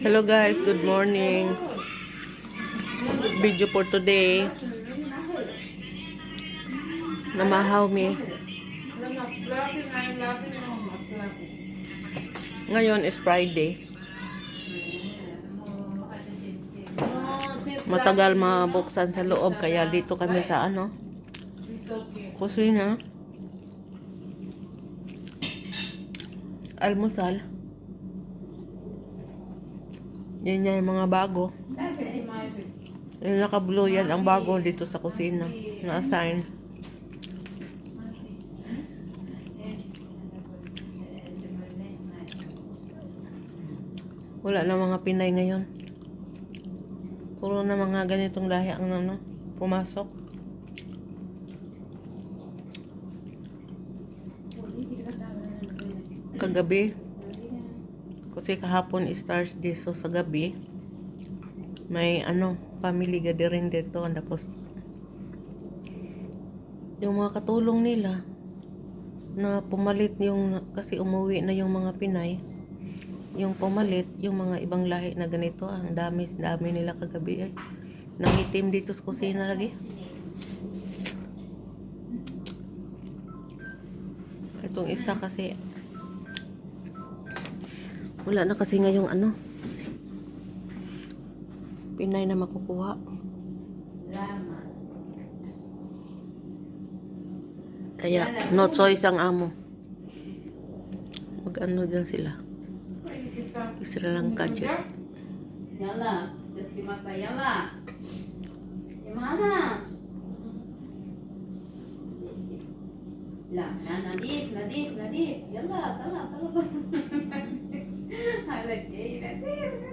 Hello guys, good morning. Video for today. Namahaw mi. Ngayon is Friday. Matagal mabuksan sa loob kaya dito kami sa kusina. Almusal. Yan yung mga bago. Yung naka-blue yan ang bago dito sa kusina. Na-assign. Wala na mga Pinay ngayon. Puro na mga ganitong lahi ang pumasok. Kagabi. Kasi kahapon is Thursday, so sa gabi may family gathering dito. Tapos yung mga katulong nila na pumalit kasi umuwi na yung mga Pinay, yung pumalit yung mga ibang lahi na ganito. Ang dami nila kagabi nangitim dito sa kusina lagi. Itong isa kasi wala na kasi ngayong Pinay na makukuha. Kaya no choice ang amo. Dyan sila. Sri Lanka dyan. Yalla, just give up, yalla. Gimana? Lah, Nadif, yalla, tala. Lagi, Nadif.